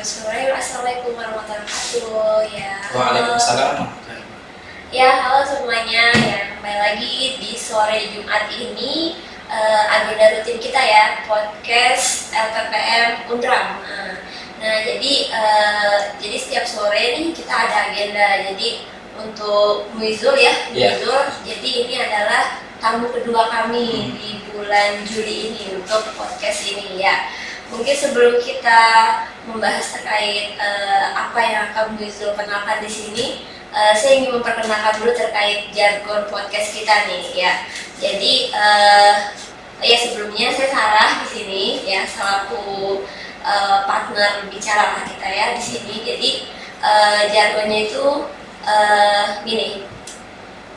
sore. Assalamualaikum warahmatullahi wabarakatuh. Ya. Waalaikumsalam. Ya, halo semuanya. Ya, kembali lagi di sore Jumat ini agenda rutin kita ya, podcast LPPM Undram. Nah, jadi setiap sore nih kita ada agenda. Jadi untuk Muizul ya, Muizul. Jadi ini adalah tamu kedua kami di bulan Juli ini untuk podcast ini ya. Mungkin sebelum kita membahas terkait apa yang akan Muizul kenalkan di sini, saya ingin memperkenalkan dulu terkait jargon podcast kita nih ya. Jadi ya sebelumnya saya Sarah di sini ya, selaku partner bicara kita ya di sini. Jadi jargonnya itu gini,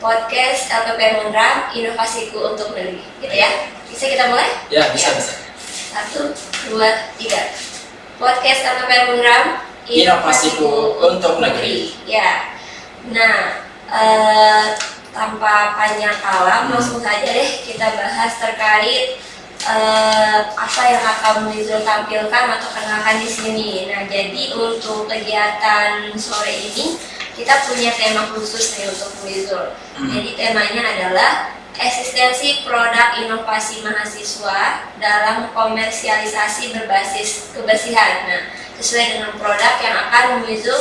podcast LPPM Undram, inovasiku untuk negeri, gitu ya. Bisa kita mulai? Ya, bisa. 1, 2, 3. Podcast LPPM Undram, inovasiku untuk negeri. Ya. Nah, tanpa panjang kala, langsung saja deh kita bahas terkait apa yang akan Muizul tampilkan atau kenalkan di sini. Nah, jadi untuk kegiatan sore ini kita punya tema khusus nih untuk Muizul. Jadi temanya adalah eksistensi produk inovasi mahasiswa dalam komersialisasi berbasis kebersihan. Nah, sesuai dengan produk yang akan Muizul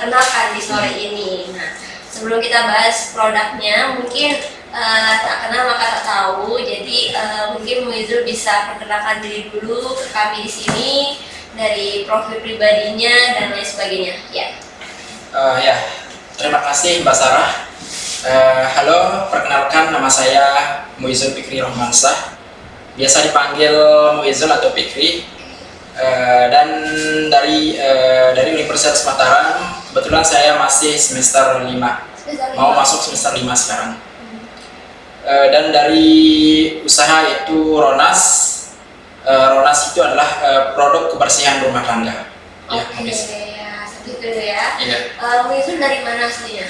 kenalkan di sore ini. Nah, sebelum kita bahas produknya, mungkin tak kenal maka tak tahu. Jadi mungkin Muizul bisa perkenalkan diri dulu ke kami di sini, dari profil pribadinya dan lain sebagainya. Ya. Ya, terima kasih Mbak Sarah. Halo, perkenalkan nama saya Muizul Fikri Rohmansah, biasa dipanggil Muizul atau Fikri, dan dari Universitas Mataram. Kebetulan saya masih semester 5, mau masuk semester 5 sekarang. Dan dari usaha yaitu Ronas. Ronas itu adalah produk kebersihan rumah tangga. Oke, ya, seperti itu ya. Iya. Muizul dari mana aslinya?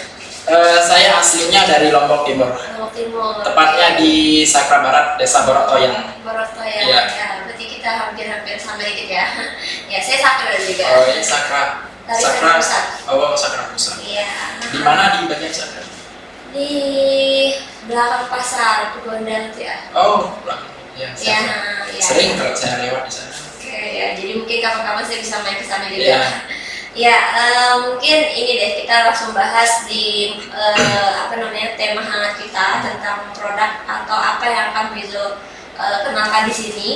Saya aslinya dari Lombok Timur. Lombok Timur. Tepatnya di Sakra Barat, Desa Borotoyan. Borotoyan. Iya. Ya, berarti kita hampir sama dikit ya. Ya, saya Sakra juga. Oh, ini Sakra. Dari Sakra Pusat. Oh, Sakra Pusat. Iya. Di mana di bagian Sakra? Di belakang pasar Pegondan itu ya. Oh, belakang. Ya, Ya, ya. sering kalau saya lewat di sana. Oke, ya. Jadi mungkin kapan-kapan saya bisa main ke sana juga. Iya. Ya, mungkin ini deh kita langsung bahas di tema hangat kita tentang produk atau apa yang akan Muizul kenalkan di sini.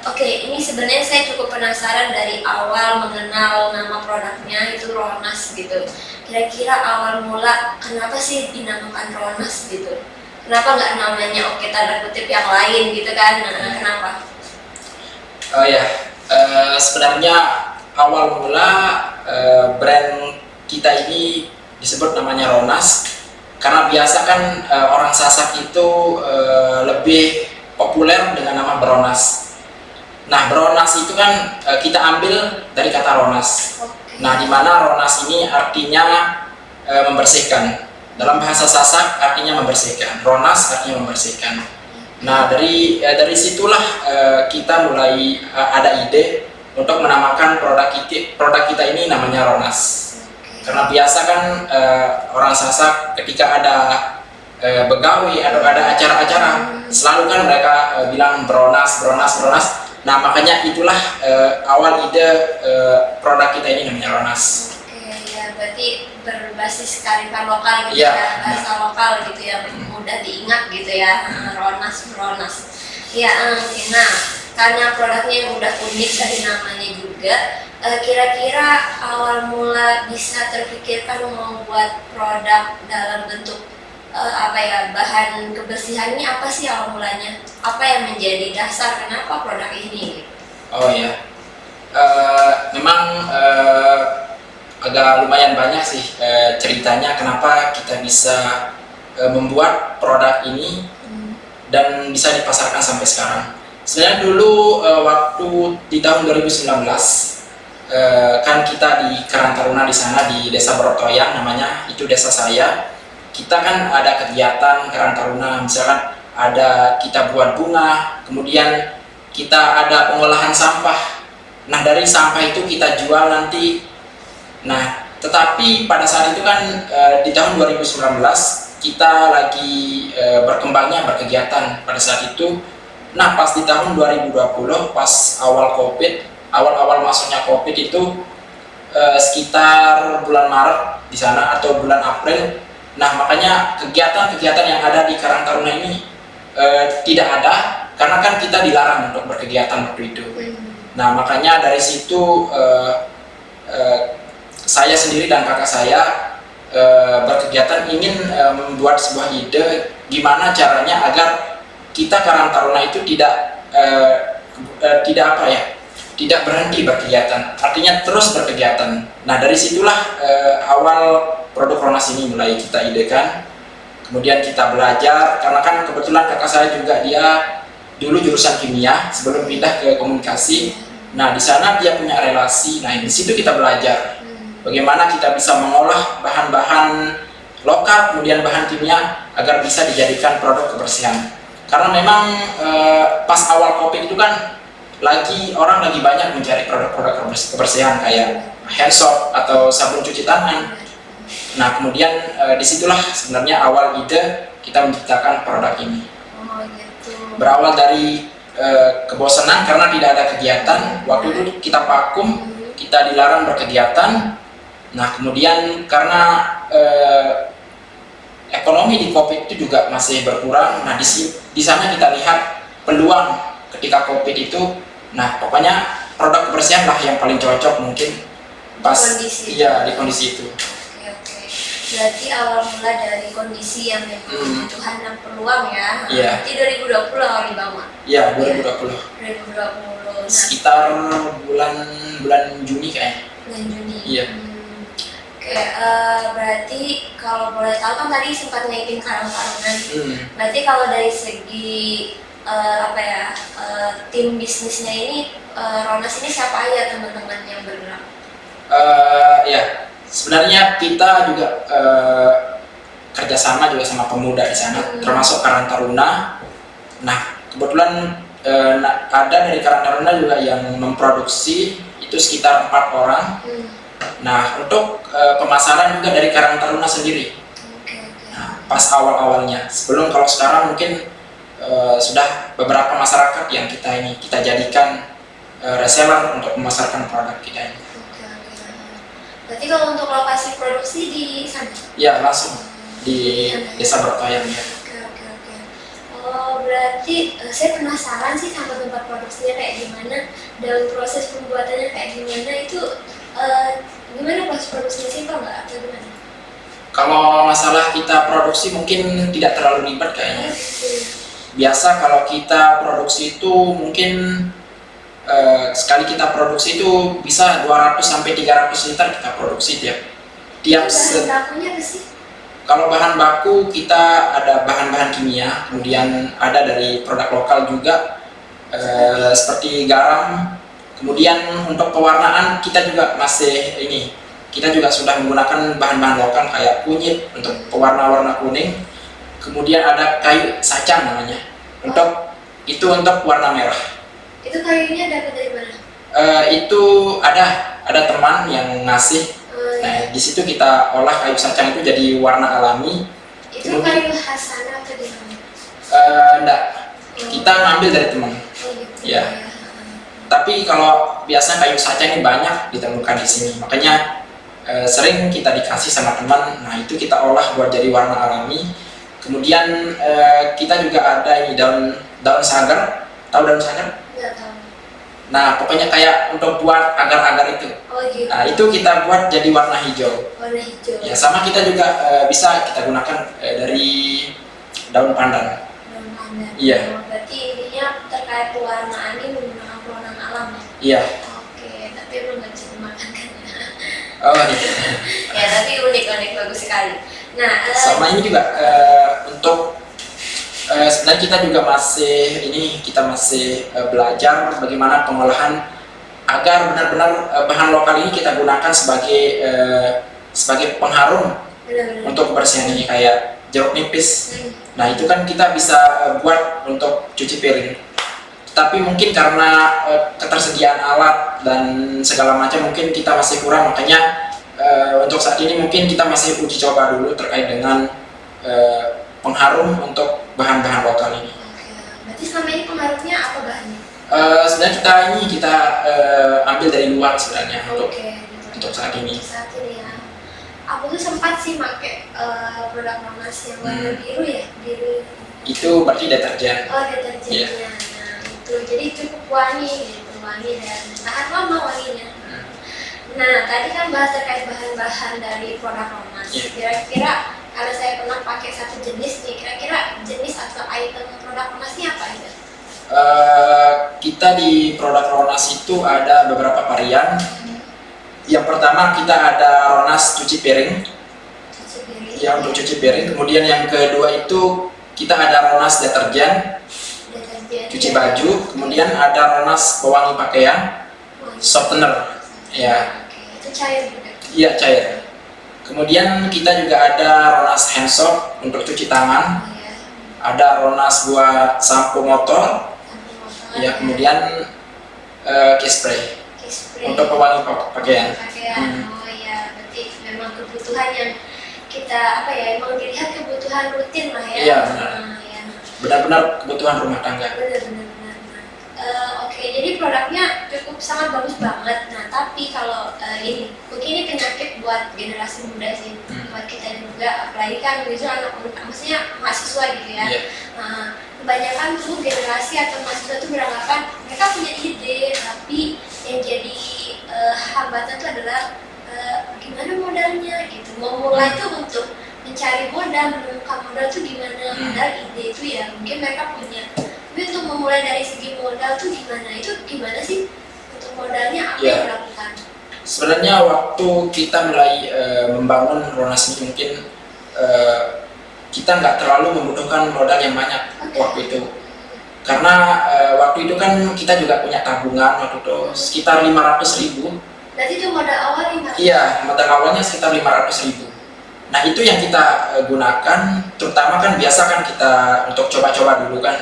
Oke, ini sebenarnya saya cukup penasaran dari awal mengenal nama produknya itu Ronas gitu. Kira-kira awal mula kenapa sih dinamakan Ronas gitu? Kenapa nggak namanya tanda kutip yang lain gitu kan? Nah, kenapa? Oh ya, sebenarnya awal mula brand kita ini disebut namanya Ronas karena biasa kan orang Sasak itu lebih populer dengan nama Bronas. Nah, Bronas itu kan kita ambil dari kata Ronas. Okay. Nah, di mana Ronas ini artinya membersihkan. Dalam bahasa Sasak artinya membersihkan. Ronas artinya membersihkan. Nah, dari situlah kita mulai ada ide untuk menamakan produk kita ini namanya Ronas. Karena biasa kan orang Sasak ketika ada begawi atau ada acara-acara selalu kan mereka bilang Bronas. Nah, makanya itulah awal ide produk kita ini namanya Ronas. Oke, ya berarti berbasis kearifan lokal gitu Ya, ya, bahasa lokal gitu ya, mudah diingat gitu ya. Ronas. Ya, nah karena produknya yang udah unik dari namanya juga, kira-kira awal mula bisa terpikirkan membuat produk dalam bentuk bahan kebersihan ini apa sih awal mulanya? Apa yang menjadi dasar kenapa produk ini? Oh ya, memang agak lumayan banyak sih ceritanya kenapa kita bisa membuat produk ini dan bisa dipasarkan sampai sekarang. Sebenarnya dulu waktu di tahun 2019 kan kita di Karang Taruna di sana di Desa Borotoyan namanya, itu desa saya. Kita kan ada kegiatan Karang Taruna, misalkan ada kita buat bunga, kemudian kita ada pengolahan sampah. Nah dari sampah itu kita jual nanti. Nah tetapi pada saat itu kan di tahun 2019 kita lagi berkembangnya berkegiatan pada saat itu. Nah pas di tahun 2020 pas awal COVID, awal-awal masuknya COVID itu sekitar bulan Maret di sana atau bulan April. Nah makanya kegiatan-kegiatan yang ada di Karang Taruna ini tidak ada karena kan kita dilarang untuk berkegiatan waktu itu. Nah makanya dari situ saya sendiri dan kakak saya berkegiatan ingin membuat sebuah ide gimana caranya agar kita Karang Taruna itu tidak berhenti berkegiatan, artinya terus berkegiatan. Nah dari situlah awal produk Ronas ini mulai kita idekan, kemudian kita belajar karena kan kebetulan kakak saya juga dia dulu jurusan kimia sebelum pindah ke komunikasi. Nah di sana dia punya relasi, nah di situ kita belajar bagaimana kita bisa mengolah bahan-bahan lokal kemudian bahan kimia agar bisa dijadikan produk kebersihan. Karena memang pas awal COVID itu kan orang lagi banyak mencari produk-produk kebersihan kayak hand soap atau sabun cuci tangan. Nah kemudian disitulah sebenarnya awal ide kita menciptakan produk ini. Oh gitu. Berawal dari kebosanan karena tidak ada kegiatan. Waktu itu kita vakum, kita dilarang berkegiatan. Nah kemudian karena ekonomi di COVID itu juga masih berkurang. Nah di sana kita lihat peluang ketika COVID itu. Nah pokoknya produk kebersihan lah yang paling cocok mungkin pas di kondisi itu. Oke. Berarti awal mula dari kondisi yang memang kebutuhan dan peluang ya. Iya. Berarti 2020 awal dibangun. Iya 2020. 2020. Sekitar bulan Juni kayaknya. Bulan Juni. Iya. Oke, berarti kalau boleh tahu kan tadi sempat ngaitin Karang Taruna. Berarti kalau dari segi tim bisnisnya ini Ronas ini siapa aja teman-teman yang bergerak? Ya sebenarnya kita juga kerjasama juga sama pemuda di sana, termasuk Karang Taruna. Nah kebetulan ada dari Karang Taruna juga yang memproduksi itu sekitar 4 orang. Nah untuk pemasaran juga dari Karang Taruna sendiri. Nah, pas awal-awalnya, sebelum kalau sekarang mungkin sudah beberapa masyarakat yang kita jadikan reseller untuk memasarkan produk kita ini. Berarti kalau untuk lokasi produksi di sana? Ya langsung di Desa Bertoyang ya. Oke. Oh berarti saya penasaran sih sama tempat produksinya kayak gimana dan proses pembuatannya kayak gimana itu gimana proses produksinya simpel nggak atau gimana? Kalau masalah kita produksi mungkin tidak terlalu ribet kayaknya. Biasa kalau kita produksi itu mungkin sekali kita produksi itu bisa 200 sampai 300 liter kita produksi tiap bahan bakunya apa sih? Kalau bahan baku kita ada bahan-bahan kimia, kemudian ada dari produk lokal juga seperti garam. Kemudian untuk pewarnaan kita juga kita juga sudah menggunakan bahan-bahan lokal kayak kunyit untuk pewarna-warna kuning. Kemudian ada kayu sacang namanya, untuk warna merah. Itu kayunya dapat dari mana? Itu ada teman yang ngasih. Nah di situ kita olah kayu sacang itu jadi warna alami. Itu kayu khas sana atau di mana? Enggak, kita ngambil dari teman. Gitu. Ya. Tapi kalau biasanya kayu sacang ini banyak ditemukan di sini, makanya sering kita dikasih sama teman. Nah itu kita olah buat jadi warna alami. Kemudian kita juga ada ini daun sagar. Tahu daun sagar? Nggak tahu. Nah pokoknya kayak untuk buat agar-agar itu. Oh gitu. Nah itu kita buat jadi warna hijau. Warna hijau. Ya sama kita juga bisa kita gunakan dari daun pandan. Daun pandan. Iya. Berarti ininya terkait pewarnaan ini menggunakan pewarnaan alam ya? Iya. Oke, tapi belum bisa dimakan kan? Oh iya. Ya tapi unik bagus sekali. Nah sama ini juga untuk sebenarnya kita juga masih belajar bagaimana pengolahan agar benar-benar bahan lokal ini kita gunakan sebagai pengharum. benar-benar. Untuk kebersihan ini kayak jeruk nipis. Nah itu kan kita bisa buat untuk cuci piring. Tapi mungkin karena ketersediaan alat dan segala macam mungkin kita masih kurang, makanya untuk saat ini mungkin kita masih uji coba dulu terkait dengan pengharum untuk bahan-bahan lokal ini. Oke. Berarti selama ini pengaruhnya apa bahannya? Sebenarnya kita ambil dari luar sebenarnya untuk saat ini. Saat ini ya. Aku tuh sempat sih pakai produk Ronas yang warna biru ya, biru. Itu berarti deterjen. Oh, deterjennya. Yeah. Nah, itu jadi cukup wangi gitu, wangi dan tahan lama wanginya. Nah, tadi kan bahas terkait bahan-bahan dari produk Ronas. Yeah. Kira-kira kalau saya pernah pakai satu jenis nih, kira-kira jenis atau item produk Ronas ini apa aja? Kita di produk Ronas itu ada beberapa varian. Yang pertama kita ada Ronas cuci piring. Ya, untuk cuci piring. Kemudian yang kedua itu kita ada Ronas deterjen, cuci baju. Kemudian ada Ronas pewangi pakaian, softener. Ya. Oke, itu cair juga. Iya, cair. Kemudian kita juga ada Ronas hand soap untuk cuci tangan. Oh, ya. Ada Ronas buat sampo motor. Ya, kemudian case spray untuk pewangi pakaian. Oh ya, berarti memang kebutuhan yang kita emang dilihat kebutuhan rutin lah ya. Iya, benar. Ya. Benar-benar kebutuhan rumah tangga. Benar. Oke, jadi produknya cukup sangat bagus banget. Nah, tapi kalau mungkin ini penyakit buat generasi muda sih, buat kita juga, apalagi kan anak muda, maksudnya mahasiswa gitu ya. Yeah. Kebanyakan tuh generasi atau mahasiswa tuh beranggapan mereka punya ide, tapi yang jadi hambatan tuh adalah gimana modalnya gitu. Mau mulai tuh untuk mencari modal, menemukan modal tuh gimana, modal ide itu ya mungkin mereka punya. Tapi untuk memulai dari segi modal tuh gimana? Itu gimana sih untuk modalnya apa yang dilakukan? Sebenarnya waktu kita mulai membangun Ronas ini mungkin kita nggak terlalu membutuhkan modal yang banyak waktu itu. Karena waktu itu kan kita juga punya tabungan waktu itu sekitar 500.000. Berarti itu modal awal 500.000? Iya, modal awalnya sekitar 500.000. Nah itu yang kita gunakan, terutama kan biasa kan kita untuk coba-coba dulu kan.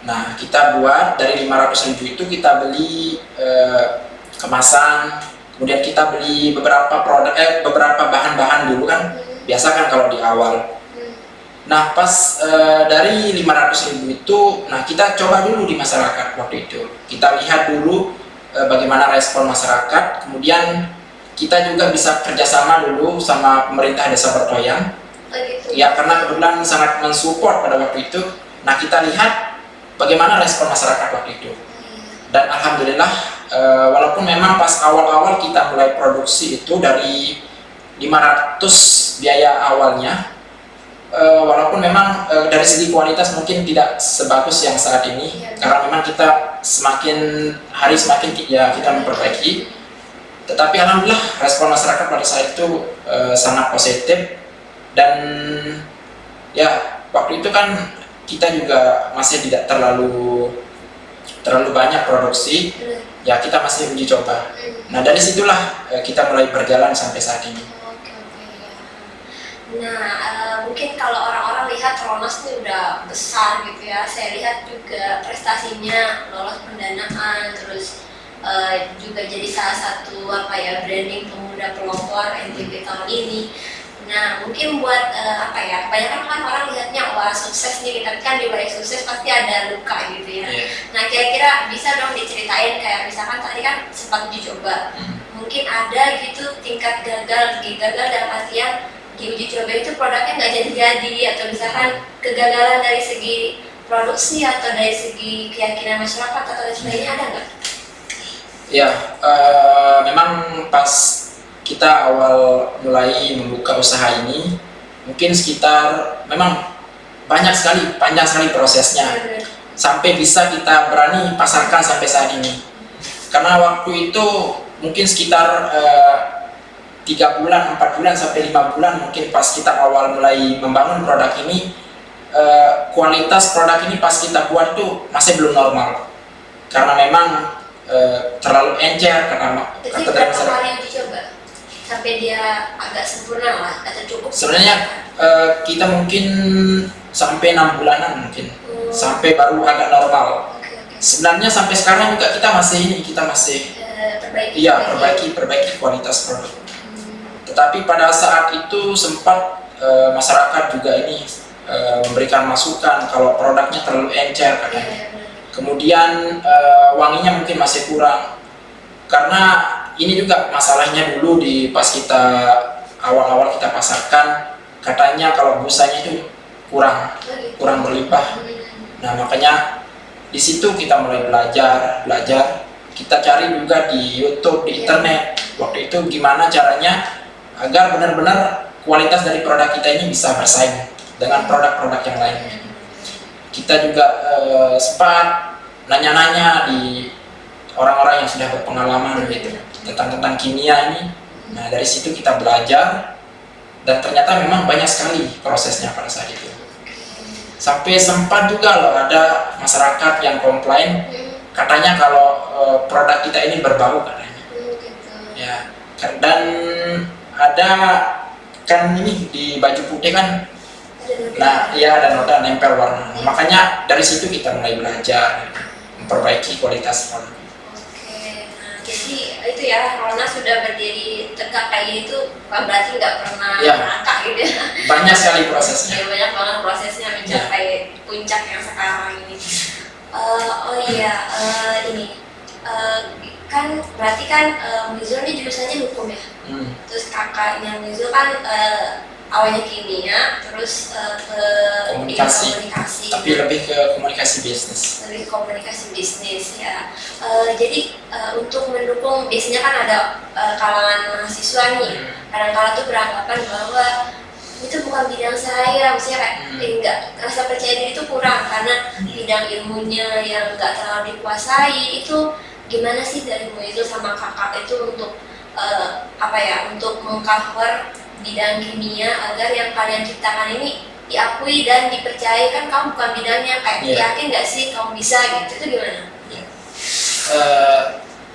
Nah kita buat dari 500.000 itu kita beli kemasan, kemudian kita beli beberapa produk, beberapa bahan-bahan dulu kan. Biasa kan kalau di awal. Nah pas dari 500.000 itu, nah kita coba dulu di masyarakat waktu itu. Kita lihat dulu bagaimana respon masyarakat, kemudian kita juga bisa kerjasama dulu sama pemerintah Desa Bertoyang. Ya karena kebetulan sangat mensupport pada waktu itu. Nah kita lihat bagaimana respon masyarakat waktu itu. Dan alhamdulillah walaupun memang pas awal-awal kita mulai produksi itu dari 500 biaya awalnya, walaupun memang dari segi kualitas mungkin tidak sebagus yang saat ini, karena memang kita semakin hari semakin ya kita memperbaiki. Tetapi alhamdulillah respon masyarakat pada saat itu sangat positif. Dan ya waktu itu kan kita juga masih tidak terlalu banyak produksi, ya kita masih uji coba. Nah dari situlah kita mulai berjalan sampai saat ini. Nah, mungkin kalau orang-orang lihat Ronas ini udah besar gitu ya, saya lihat juga prestasinya lolos pendanaan, terus juga jadi salah satu branding pemuda pelopor NTB tahun ini. Nah, mungkin buat kebanyakan kan orang lihatnya wah sukses nih, tapi kan di balik sukses pasti ada luka gitu ya. Nah, kira-kira bisa dong diceritain kayak misalkan tadi kan sempat dicoba, mungkin ada gitu tingkat gagal dalam artian di uji coba itu produknya nggak jadi atau misalkan kegagalan dari segi produksi atau dari segi keyakinan masyarakat atau lain sebagainya, ada nggak? Ya, memang pas kita awal mulai membuka usaha ini mungkin sekitar memang panjang sekali prosesnya sampai bisa kita berani pasarkan sampai saat ini. Karena waktu itu mungkin sekitar 3 bulan, 4 bulan sampai 5 bulan mungkin pas kita awal mulai membangun produk ini, kualitas produk ini pas kita buat tuh masih belum normal karena memang terlalu encer karena kata berapa kali dicoba sampai dia agak sempurna lah atau cukup? Sebenarnya kita mungkin sampai 6 bulanan mungkin sampai baru agak normal. Sebenarnya sampai sekarang juga kita masih perbaiki. Iya, perbaiki kualitas produk. Tetapi pada saat itu sempat masyarakat juga ini memberikan masukan kalau produknya terlalu encer katanya. Kemudian wanginya mungkin masih kurang. Karena ini juga masalahnya dulu di pas kita awal-awal kita pasarkan, katanya kalau busanya itu kurang berlimpah. Nah, makanya di situ kita mulai belajar. Kita cari juga di YouTube, di internet. Waktu itu gimana caranya agar benar-benar kualitas dari produk kita ini bisa bersaing dengan produk-produk yang lain. Kita juga sempat nanya-nanya di orang-orang yang sudah berpengalaman gitu tentang kimia ini. Nah, dari situ kita belajar dan ternyata memang banyak sekali prosesnya pada saat itu. Sampai sempat juga loh ada masyarakat yang komplain katanya kalau produk kita ini berbau katanya. Ya, dan ada kan ini di baju putih kan, nah ya ada noda nempel warna. Makanya dari situ kita mulai belajar memperbaiki kualitas produk. Oke, nah jadi itu ya, Rona sudah berdiri tegak kayak gitu bukan berarti nggak pernah merangkak gitu ya. Banyak sekali prosesnya. Ya, banyak banget prosesnya mencapai puncak yang sekarang ini. Ini kan berarti kan Mizul ini jurusannya hukum ya. Terus kakaknya Mizul kan awalnya kimia, terus ke komunikasi. Tapi lebih ke komunikasi bisnis. Lebih komunikasi bisnis ya. Jadi untuk mendukung, biasanya kan ada kalangan mahasiswa nih, kadang-kadang tuh beranggapan bahwa itu bukan bidang saya, maksudnya kayak enggak, rasa percaya diri itu kurang karena bidang ilmunya yang enggak terlalu dikuasai. Itu gimana sih dari Muizul sama kakak itu untuk untuk mengcover bidang kimia agar yang kalian ciptakan ini diakui dan dipercaya, kan kamu bukan bidangnya, kayak yakin nggak sih kamu bisa gitu, itu gimana?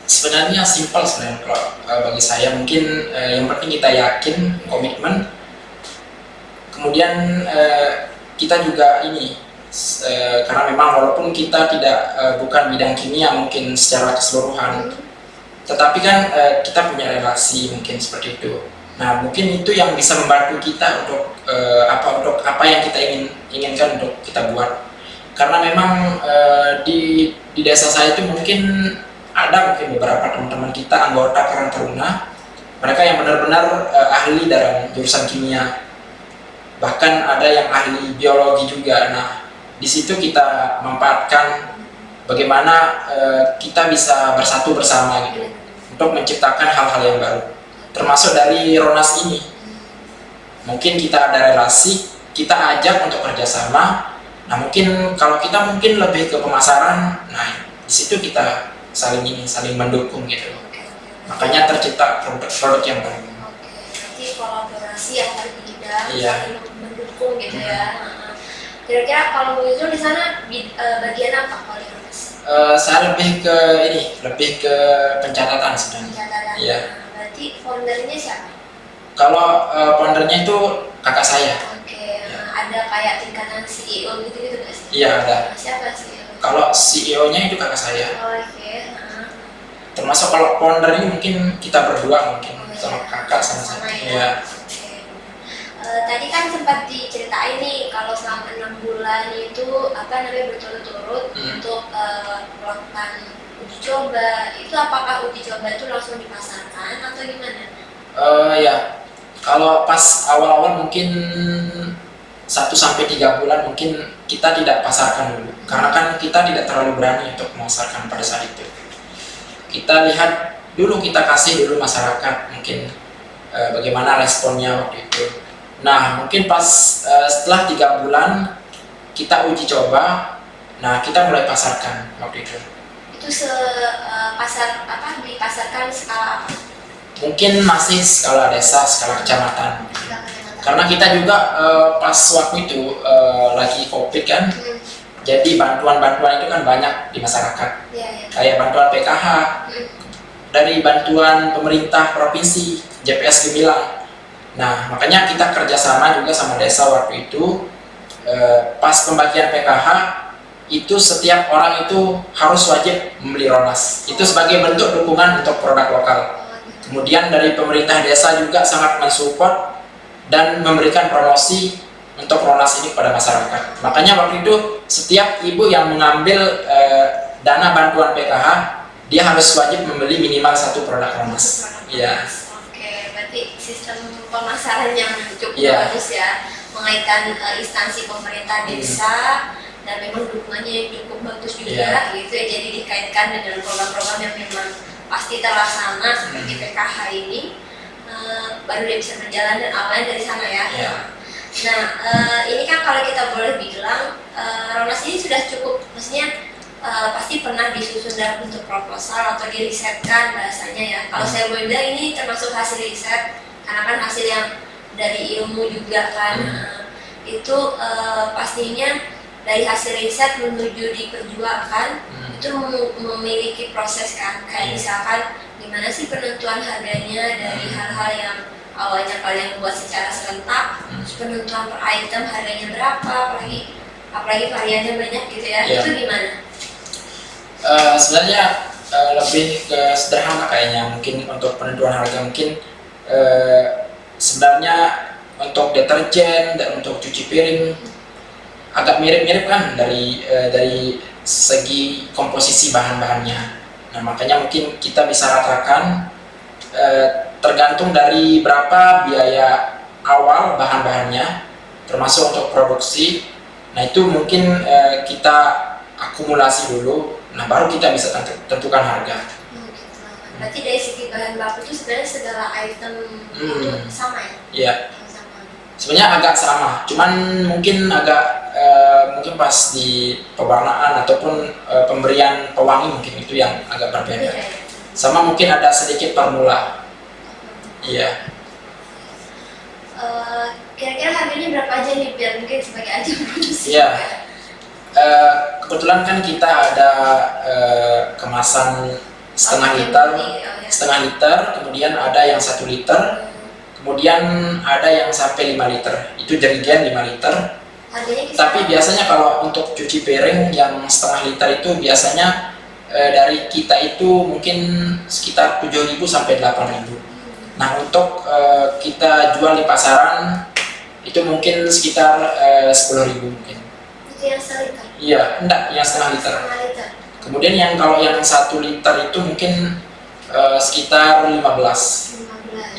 Sebenarnya simpel sebenarnya kalau bagi saya, mungkin yang penting kita yakin, komitmen. Kemudian kita juga ini karena memang walaupun kita bukan bidang kimia mungkin secara keseluruhan, tetapi kan kita punya relasi mungkin seperti itu. Nah, mungkin itu yang bisa membantu kita untuk apa yang kita inginkan untuk kita buat. Karena memang di desa saya itu mungkin beberapa teman-teman kita anggota Karang Taruna, mereka yang benar-benar ahli dalam jurusan kimia. Bahkan ada yang ahli biologi juga. Nah, di situ kita memanfaatkan bagaimana kita bisa bersatu bersama gitu untuk menciptakan hal-hal yang baru. Termasuk dari Ronas ini, mungkin kita ada relasi, kita ajak untuk kerjasama. Nah, mungkin kalau kita mungkin lebih ke pemasaran, nah di situ kita saling mendukung gitu. Makanya tercipta produk yang baru. Jadi kolaborasi antar bidang, saling mendukung gitu ya. Kira-kira kalau Muizul di sana bagian apa kalau di Ronas? Saya lebih ke pencatatan sebenarnya. Pencatatan. Iya. Berarti foundernya siapa? Kalau foundernya itu kakak saya. Oke. Ada kayak tingkatan CEO gitu nggak sih? Iya, ada. Siapa CEO? Kalau CEO-nya itu kakak saya. Oke. Termasuk kalau founder ini mungkin kita berdua mungkin sama kakak sama saya. Iya. Tadi kan sempat diceritain nih kalau selama 6 bulan itu berturut-turut untuk melakukan uji coba. Itu apakah uji coba itu langsung dipasarkan atau gimana? Ya, kalau pas awal-awal mungkin 1-3 bulan mungkin kita tidak pasarkan dulu, karena kan kita tidak terlalu berani untuk memasarkan pada saat itu. Kita lihat dulu, kita kasih dulu masyarakat mungkin bagaimana responnya waktu itu. Nah, mungkin pas setelah 3 bulan kita uji coba, nah kita mulai pasarkan waktu itu. Itu dipasarkan skala apa? Mungkin masih skala desa, skala kecamatan. Karena kita juga pas waktu itu lagi COVID kan, jadi bantuan-bantuan itu kan banyak di masyarakat. Kayak bantuan PKH, dari bantuan pemerintah provinsi, JPS Gemilang. Nah, makanya kita kerjasama juga sama desa waktu itu. Pas pembagian PKH, itu setiap orang itu harus wajib membeli Ronas. Itu sebagai bentuk dukungan untuk produk lokal. Kemudian dari pemerintah desa juga sangat mensupport dan memberikan promosi untuk Ronas ini kepada masyarakat. Makanya waktu itu setiap ibu yang mengambil dana bantuan PKH, dia harus wajib membeli minimal 1 produk Ronas. Iya. Oke, berarti sistem pemasaran yang cukup Iya. bagus ya, mengaitkan instansi pemerintah desa dan memang dukungannya yang cukup bagus juga gitu ya, jadi dikaitkan dengan program-program yang memang pasti terlaksana seperti PKH ini, baru dia bisa berjalan dan awalnya dari sana ya. Iya. Nah, ini kan kalau kita boleh bilang Ronas ini sudah cukup, maksudnya pasti pernah disusun dalam bentuk proposal atau dirisetkan bahasanya ya. Kalau saya boleh bilang ini termasuk hasil riset, karena kan hasil yang dari ilmu juga kan. Itu pastinya dari hasil riset menuju diperjualkan itu memiliki proses kan, kayak misalkan gimana sih penentuan harganya dari hal-hal yang awalnya kalian buat secara serentak, penentuan per item harganya berapa, apalagi variannya banyak gitu ya. Itu gimana? Sebenarnya lebih ke sederhana kayaknya, mungkin untuk penentuan harga mungkin sebenarnya untuk deterjen dan untuk cuci piring agak mirip-mirip kan dari segi komposisi bahan-bahannya. Nah, makanya mungkin kita bisa ratakan tergantung dari berapa biaya awal bahan-bahannya termasuk untuk produksi. Nah, itu mungkin kita akumulasi dulu. Nah, baru kita bisa tentukan harga. Berarti dari segi bahan baku itu sebenarnya segala item itu sama ya? Iya. Sebenarnya agak sama, cuman mungkin agak mungkin pas di pewarnaan ataupun pemberian pewangi mungkin itu yang agak berbeda. Sama mungkin ada sedikit formula. Iya. Kira-kira harganya berapa aja nih biar mungkin sebagai ajang produksi? Iya. Kebetulan kan kita ada kemasan setengah liter, kemudian ada yang 1 liter, kemudian ada yang sampai 5 liter. Itu jerigen 5 liter. Tapi biasanya kalau untuk cuci piring yang setengah liter itu biasanya dari kita itu mungkin sekitar 7.000 sampai 8.000. Nah, untuk kita jual di pasaran itu mungkin sekitar 10.000 mungkin. Yang seliter? Iya, enggak, yang setengah liter. Kemudian yang kalau yang 1 liter itu mungkin sekitar 15.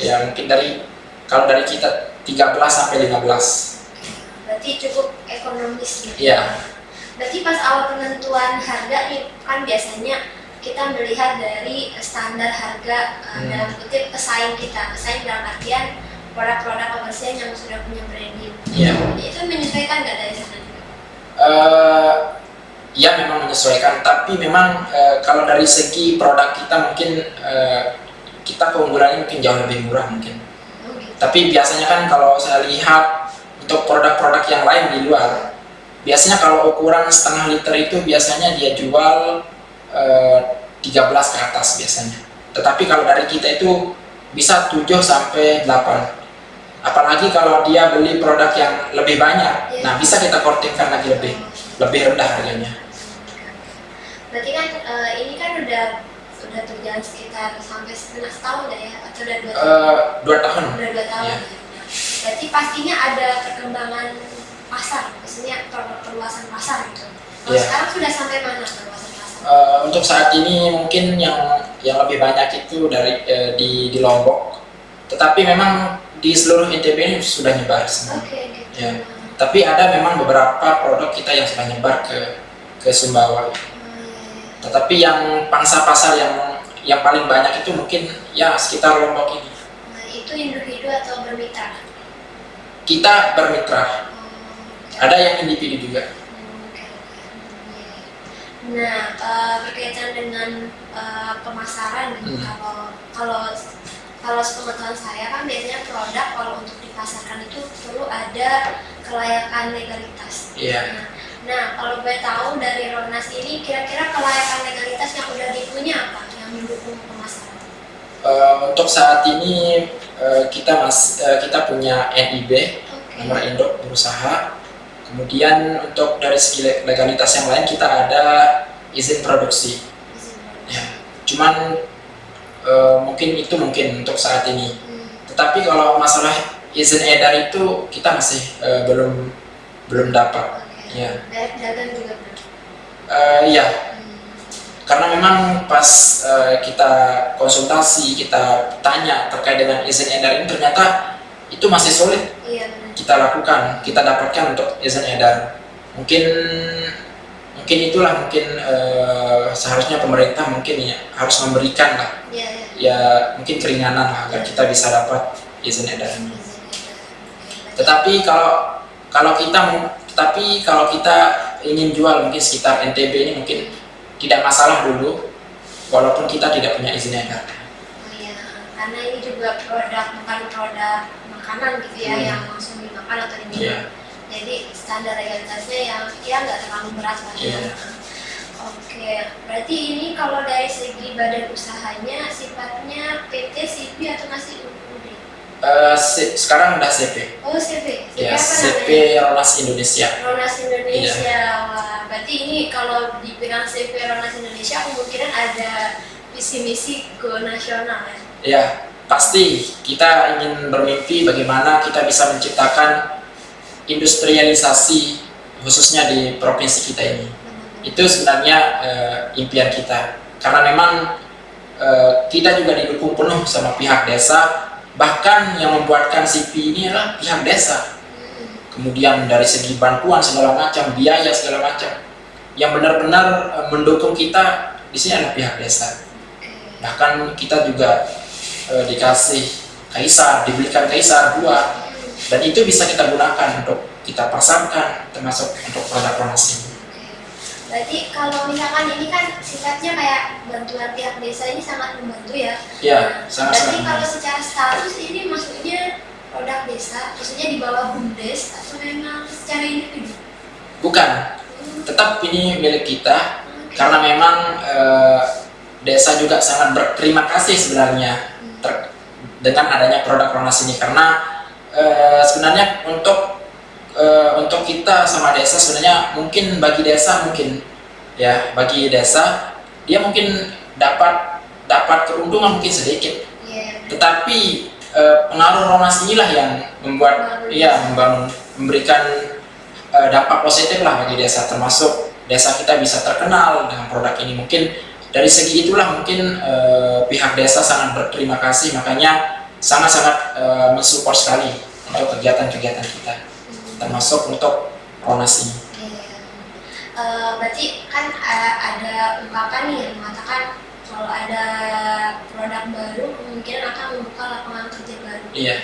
Ya, mungkin kalau dari kita 13 sampai 15. Berarti cukup ekonomis gitu. Iya. Berarti pas awal penentuan harga nih, kan biasanya kita melihat dari standar harga dalam kutip pesaing kita. Pesaing dalam artian produk-produk komersial yang sudah punya branding. Iya. Itu menyesuaikan nggak dari sana juga? Ya, memang menyesuaikan, tapi memang kalau dari segi produk kita mungkin kita keunggulannya mungkin jauh lebih murah mungkin. Tapi biasanya kan kalau saya lihat untuk produk-produk yang lain di luar, biasanya kalau ukuran setengah liter itu biasanya dia jual 13 ke atas biasanya. Tetapi kalau dari kita itu bisa 7 sampai 8. Apalagi kalau dia beli produk yang lebih banyak, nah bisa kita kortingkan lagi lebih rendah harganya. Berarti kan ini kan udah berjalan sekitar sampai 11 tahun ya, atau udah 2 tahun? 2 tahun. Udah 2 tahun. Ya. Berarti pastinya ada perkembangan pasar, maksudnya perluasan pasar gitu. Kalau sekarang sudah sampai mana perluasan pasar? Untuk saat ini mungkin yang lebih banyak itu di Lombok, tetapi memang di seluruh NTB ini sudah nyebar semua. Gitu. Ya. Tapi ada memang beberapa produk kita yang sudah nyebar ke Sumbawa. Tetapi yang pangsa pasar yang paling banyak itu mungkin ya sekitar Lombok ini. Nah, itu individu atau bermitra? Kita bermitra. Ada yang individu juga. Nah, berkaitan dengan pemasaran, kalau sepengetahuan saya kan biasanya produk kalau untuk dipasarkan itu perlu ada kelayakan legalitas. Iya. Nah, kalau boleh tahu dari Ronas ini kira-kira kelayakan legalitas yang udah dipunya apa yang mendukung pemasaran? Untuk saat ini kita punya NIB, nomor induk berusaha. Kemudian untuk dari segi legalitas yang lain kita ada izin produksi. Ya, cuman mungkin untuk saat ini. Tetapi kalau masalah izin edar itu kita masih belum dapat. Ya. Dagang juga belum. Ya, karena memang pas kita konsultasi, kita tanya terkait dengan izin edar ini ternyata itu masih sulit. Iya, benar. Kita lakukan, kita dapatkan untuk izin edar. Mungkin itulah seharusnya pemerintah mungkin ya harus memberikan lah, ya mungkin keringanan lah agar kita bisa dapat izin edar ini. Tetapi kalau kita ingin jual mungkin sekitar NTB ini mungkin tidak masalah dulu, walaupun kita tidak punya izin edar. Oh iya, karena ini juga bukan produk makanan gitu ya, yang langsung dimakan atau diminum. Jadi standar legalitasnya yang nggak terlalu berat lah. Oke, berarti ini kalau dari segi badan usahanya sifatnya PT, CP atau masih UUD? Sekarang udah CP. Oh, CP. Ya, apa CP Ronas Indonesia. Ronas Indonesia. Wah, berarti ini kalau dibilang CP Ronas Indonesia kemungkinan ada visi misi go nasional ya? Ya, pasti kita ingin bermimpi bagaimana kita bisa menciptakan industrialisasi khususnya di provinsi kita ini. Itu sebenarnya impian kita, karena memang kita juga didukung penuh sama pihak desa, bahkan yang membuatkan CP ini adalah pihak desa. Kemudian dari segi bantuan segala macam, biaya segala macam, yang benar-benar mendukung kita di sini adalah pihak desa. Bahkan kita juga dikasih kaisar, dibelikan kaisar 2, dan itu bisa kita gunakan untuk kita pasarkan, termasuk untuk produk Ronas ini. Berarti kalau misalkan ini kan sifatnya kayak bantuan pihak desa, ini sangat membantu ya? Iya, sangat-sangat. Berarti kalau secara status ini maksudnya produk desa, maksudnya di bawah BUMDes atau memang secara individu? Bukan, tetap ini milik kita, karena memang desa juga sangat berterima kasih sebenarnya dengan adanya produk Ronas ini, karena sebenarnya untuk kita sama desa sebenarnya mungkin bagi desa dia mungkin dapat keuntungan mungkin sedikit, tetapi pengaruh Ronas inilah yang memberikan dampak positif lah bagi desa, termasuk desa kita bisa terkenal dengan produk ini. Mungkin dari segi itulah mungkin pihak desa sangat berterima kasih, makanya sangat-sangat mensupport sekali untuk kegiatan-kegiatan kita, termasuk untuk Ronas ini. Berarti kan ada ungkapan nih yang mengatakan kalau ada produk baru kemungkinan akan membuka lapangan kerja baru. Iya.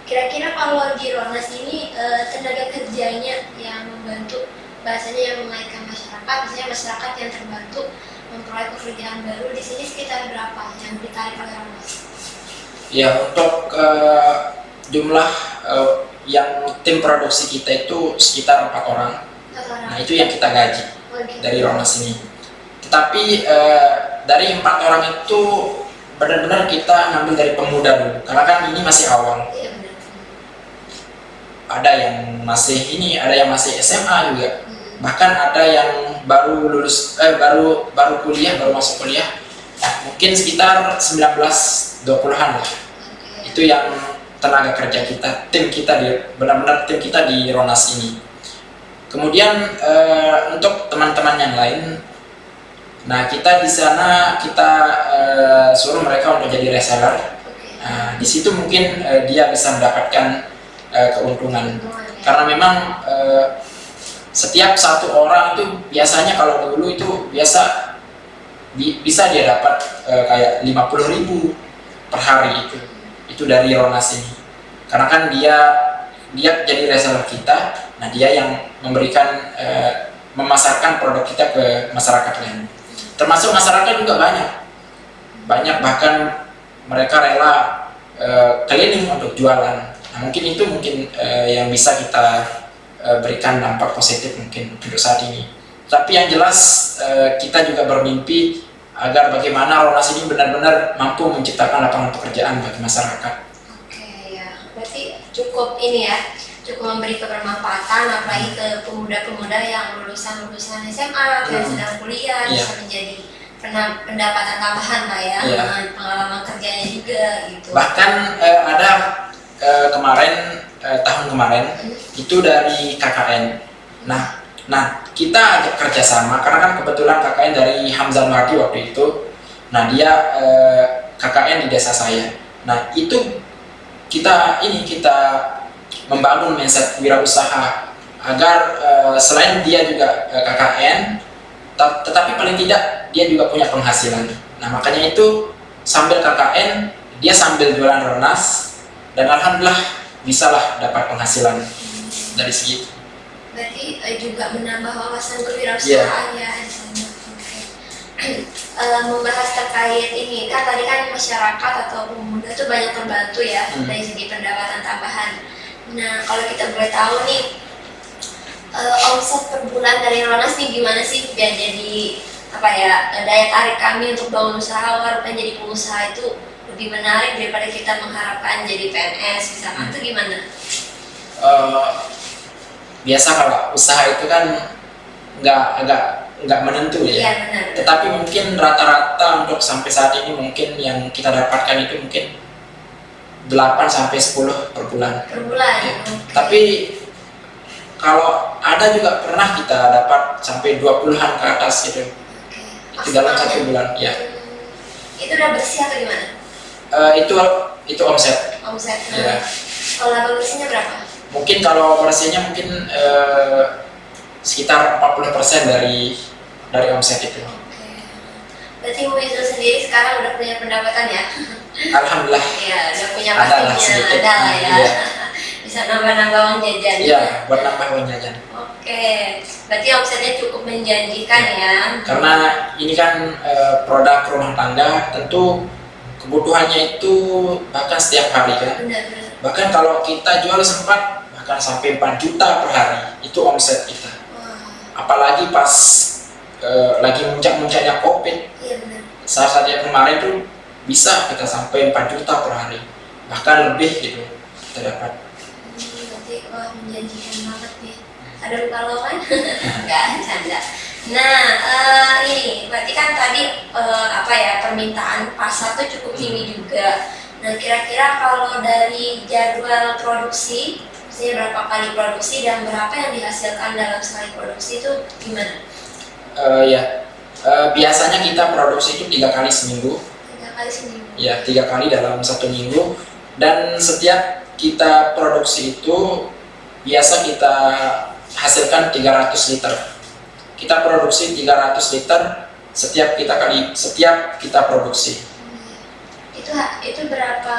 Kira-kira kalau di Ronas ini tenaga kerjanya yang membantu, bahasanya yang mengaitkan masyarakat, misalnya masyarakat yang terbantu memperoleh pekerjaan baru di sini sekitar berapa yang ditarik oleh Ronas? Ya, untuk jumlah yang tim produksi kita itu sekitar 4 orang. Nah, itu yang kita gaji dari Ronas ini. Tetapi dari 4 orang itu benar-benar kita ngambil dari pemuda dulu, karena kan ini masih awal. Ada yang masih SMA juga. Bahkan ada yang baru lulus baru kuliah, baru masuk kuliah. Mungkin sekitar 19-20-an lah. Itu yang tenaga kerja kita, benar-benar tim kita di Ronas ini. Kemudian untuk teman-teman yang lain, nah kita di sana suruh mereka untuk jadi reseller. Nah, di situ mungkin dia bisa mendapatkan keuntungan, karena memang setiap satu orang itu biasanya kalau dulu itu bisa dia dapat kayak 50.000 per hari itu dari Ronas ini, karena kan dia jadi reseller kita. Nah, dia yang memberikan memasarkan produk kita ke masyarakat lain, termasuk masyarakat juga banyak bahkan mereka rela keliling untuk jualan. Nah, mungkin yang bisa kita berikan dampak positif mungkin untuk saat ini. Tapi yang jelas kita juga bermimpi agar bagaimana Ronas ini benar-benar mampu menciptakan lapangan pekerjaan bagi masyarakat. Oke, ya, berarti cukup cukup memberi kebermanfaatan, apalagi ke pemuda-pemuda yang lulusan SMA dan sedang kuliah, bisa menjadi pendapatan tambahan lah ya, dengan pengalaman kerjanya juga gitu. Bahkan ada kemarin tahun kemarin itu dari KKN. Nah kita ajak kerjasama karena kan kebetulan KKN dari Hamzah Mardi waktu itu. Nah dia KKN di desa saya. Nah itu kita membangun mindset wirausaha agar selain dia juga KKN, tetapi paling tidak dia juga punya penghasilan. Nah makanya itu sambil KKN dia sambil jualan Ronas, dan alhamdulillah bisalah dapat penghasilan dari segi. Berarti juga menambah wawasan kewirausahaan ya di sana. Membahas terkait ini kan tadi kan masyarakat atau pemuda tuh banyak terbantu ya dari segi pendapatan tambahan. Nah kalau kita boleh tahu nih omset per bulan dari Ronas nih gimana sih biar jadi daya tarik kami untuk bangun usaha walaupun jadi pengusaha itu lebih menarik daripada kita mengharapkan jadi PNS misalkan itu gimana? Biasa kalau usaha itu kan nggak menentu ya. Iya, benar. Tetapi mungkin rata-rata untuk sampai saat ini mungkin yang kita dapatkan itu mungkin 8 sampai 10 per bulan. Per bulan. Ya. Okay. Tapi kalau ada juga pernah kita dapat sampai 20-an ke atas gitu. Okay. Itu dalam 1 bulan, ya. Itu udah bersih atau gimana? Itu omset. Omset. Ya. Kalau laba bersihnya berapa? Mungkin kalau bersihnya mungkin sekitar 40% dari omset itu. Oke. Berarti Bu Izul sendiri sekarang udah punya pendapatan ya? Alhamdulillah. Iya, udah punya pastinya, ada lah ya. Iya. Bisa nambah-nambah uang jajan. Iya, buat nambah uang jajan. Oke, berarti omsetnya cukup menjanjikan ya. Karena ini kan produk rumah tangga, tentu kebutuhannya itu bahkan setiap hari kan. Benar-benar. Bahkan kalau kita jual sempat bahkan sampai 4 juta per hari, itu omset kita. Apalagi pas lagi muncak-muncaknya COVID. Iya benar. Saat yang kemarin tuh bisa kita sampai 4 juta per hari, bahkan lebih gitu kita dapat. Berarti wah menjanjikan banget nih. Ada luka lo kan? Enggak, canda. Nah, ini berarti kan tadi permintaan pasar tuh cukup tinggi juga. Nah, kira-kira kalau dari jadwal produksi, misalnya berapa kali produksi dan berapa yang dihasilkan dalam sekali produksi itu gimana? Biasanya kita produksi itu 3 kali seminggu. 3 kali seminggu? Ya, 3 kali dalam 1 minggu. Dan setiap kita produksi itu biasa kita hasilkan 300 liter. Kita produksi 300 liter setiap kita produksi. Itu berapa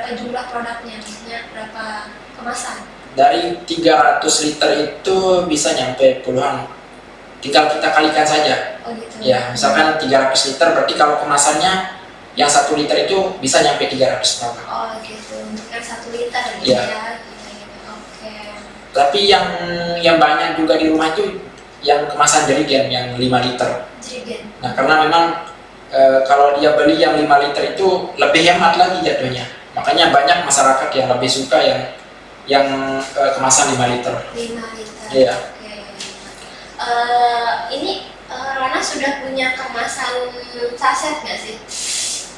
jumlah produknya, maksudnya berapa kemasan? Dari 300 liter itu bisa nyampe puluhan, tinggal kita kalikan saja. Oh gitu. Ya, misalkan 300 liter berarti kalau kemasannya yang 1 liter itu bisa nyampe 300 produk. Oh gitu, untuk yang 1 liter gitu ya. Oke. Tapi yang banyak juga di rumah itu yang kemasan jerigen yang 5 liter. Jerigen. Nah, karena memang kalau dia beli yang 5 liter itu lebih hemat lagi jatuhnya. Makanya banyak masyarakat yang lebih suka yang kemasan 5 liter. 5 liter. Iya. Oke. Ini Rona sudah punya kemasan saset nggak sih?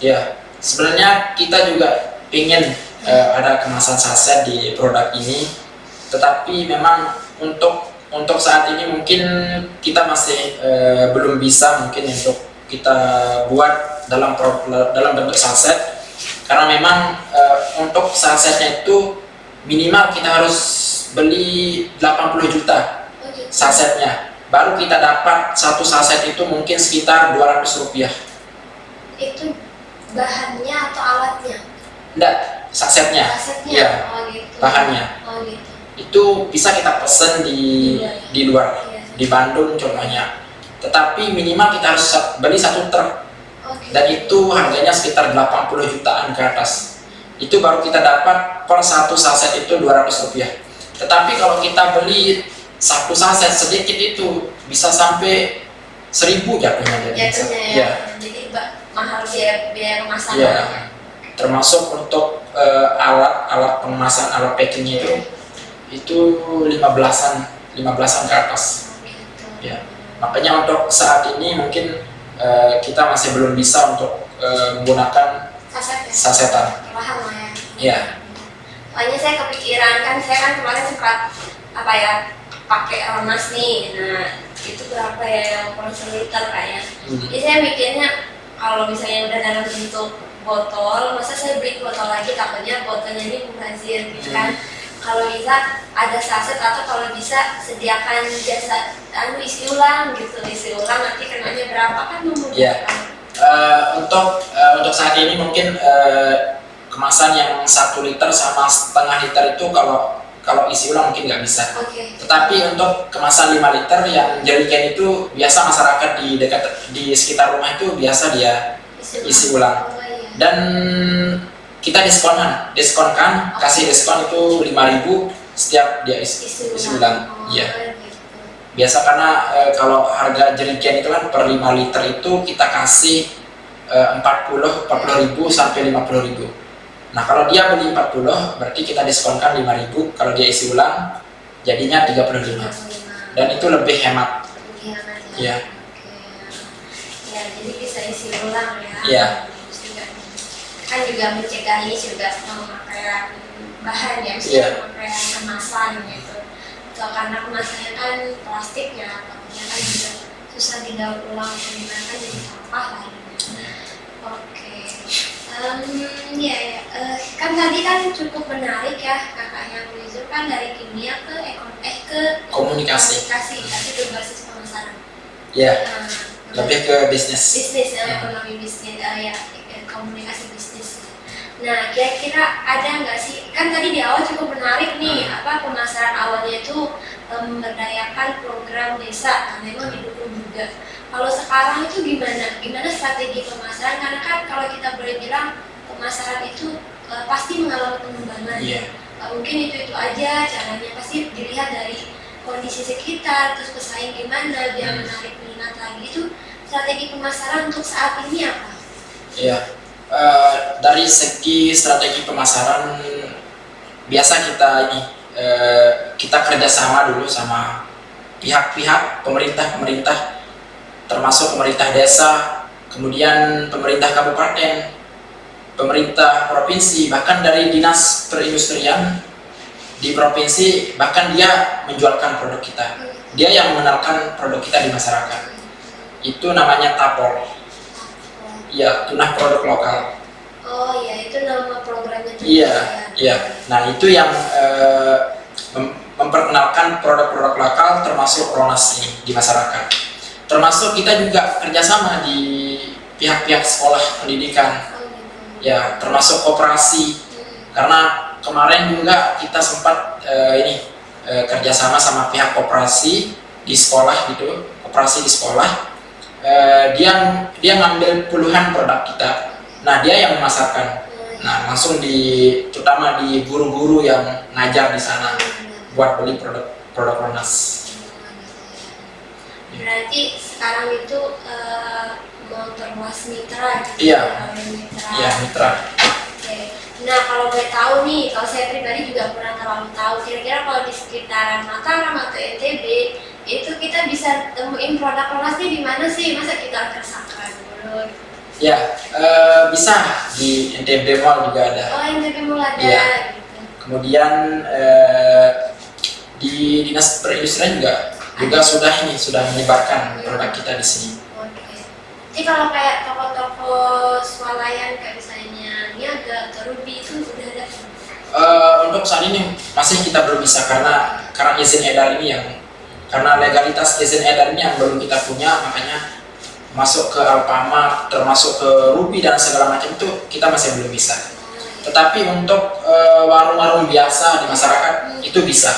Ya, sebenarnya kita juga ingin ada kemasan saset di produk ini, tetapi memang untuk saat ini mungkin kita masih belum bisa mungkin untuk kita buat dalam bentuk saset, karena memang untuk sasetnya itu minimal kita harus beli 80 juta sasetnya, baru kita dapat 1 saset itu mungkin sekitar 200 rupiah. Itu bahannya atau alatnya? Enggak, sasetnya. Sasetnya? Ya, oh gitu. Bahannya. Oh gitu. Itu bisa kita pesen di luar, Iya. di Bandung contohnya. Tetapi minimal kita harus beli 1 truk. Okay. Dan itu harganya sekitar 80 jutaan ke atas. Itu baru kita dapat per 1 saset itu 200 rupiah. Tetapi kalau kita beli 1 saset sedikit itu bisa sampai 1000 jatuhnya. Jatuhnya ya. Ya. Jadi mahal biaya kemasan. Ya. termasuk untuk alat pengemasan, alat packingnya itu 15-an ke atas. Ya, makanya untuk saat ini mungkin kita masih belum bisa untuk menggunakan sasetan. Paham lah ya. Ya. Soalnya saya kepikiran kan, saya kan kemarin sempat pakai Ronas nih. Nah, itu berapa ya yang per liter kayaknya. Jadi saya mikirnya kalau misalnya udah dalam bentuk botol, masa saya beli botol lagi, takutnya botolnya ini mubazir gitu kan. Kalau bisa ada saset, atau kalau bisa sediakan jasa isi ulang gitu, isi ulang nanti kenanya berapa kan memudahkan. Ya. Untuk saat ini mungkin kemasan yang 1 liter sama setengah liter itu kalau isi ulang mungkin nggak bisa. Tetapi untuk kemasan 5 liter yang jerigen itu biasa masyarakat di sekitar rumah itu biasa dia isi ulang. Dan kita diskonkan, kasih diskon itu 5.000 setiap dia isi ulang. Iya. Biasa karena kalau harga jerigen itu kan per 5 liter itu kita kasih 40.000 sampai 50.000. Nah, kalau dia beli 40 berarti kita diskonkan 5.000, kalau dia isi ulang jadinya 35. Dan itu lebih hemat. Ya. Ya, jadi bisa isi ulang ya. Iya. Kan juga mencegah ini juga pemakaian bahan ya, pemakaian kemasan gitu. Karena kemasannya kan plastik ya, takutnya kan juga susah didaur ulang, kan jadi sampah lah. Kan tadi kan cukup menarik ya kakaknya Wizur, kan dari kimia ke komunikasi tapi berbasis pemasaran. Ya, lebih ke bisnis. Ekonomi bisnis komunikasi bisnis. Nah, kira-kira ada nggak sih, kan tadi di awal cukup menarik nih, pemasaran awalnya itu memberdayakan program desa, memang didukung juga. Kalau sekarang itu gimana strategi pemasaran? Karena kan kalau kita boleh bilang pemasaran itu pasti mengalami pengembangan. Mungkin itu aja caranya, pasti dilihat dari kondisi sekitar, terus pesaing gimana biar menarik minat lagi. Itu strategi pemasaran untuk saat ini apa? Iya. Dari segi strategi pemasaran biasa kita kerjasama dulu sama pihak-pihak pemerintah termasuk pemerintah desa, kemudian pemerintah kabupaten, pemerintah provinsi, bahkan dari dinas perindustrian di provinsi, bahkan dia menjualkan produk kita, dia yang mengenalkan produk kita di masyarakat. Itu namanya TAPOL. Iya, tunah produk lokal. Oh iya, itu nama programnya juga. Iya. Nah, itu yang memperkenalkan produk-produk lokal termasuk Ronas ini di masyarakat. Termasuk kita juga kerjasama di pihak-pihak sekolah pendidikan. Ya, termasuk koperasi. Karena kemarin juga kita sempat kerjasama sama pihak koperasi di sekolah gitu, koperasi di sekolah. Dia ngambil puluhan produk kita. Nah, dia yang memasarkan. Nah, langsung terutama di guru-guru yang ngajar di sana buat beli produk Ronas. Berarti sekarang itu mau perluas mitra gitu. Iya, mitra. Oke. Nah, kalau boleh tahu nih, kalau saya pribadi juga kurang terlalu tahu, kira-kira kalau di sekitaran Mataram atau NTB itu kita bisa temuin produk Ronasnya di mana sih? Masa kita tersangka dulu? Ya, bisa di NTB Mall juga ada. Oh, NTB Mall ada. Ya. Gitu. Kemudian di dinas perindustrian juga sudah menyebarkan produk kita di sini. Oke. Jadi kalau kayak toko-toko swalayan kayak misalnya Niaga atau Ruby itu udah ada? Untuk saat ini masih kita belum bisa karena izin edar ini karena legalitas izin edar ini yang belum kita punya, makanya masuk ke Alfamart, termasuk ke Ruby dan segala macam itu kita masih belum bisa. Tetapi untuk warung-warung biasa di masyarakat itu bisa.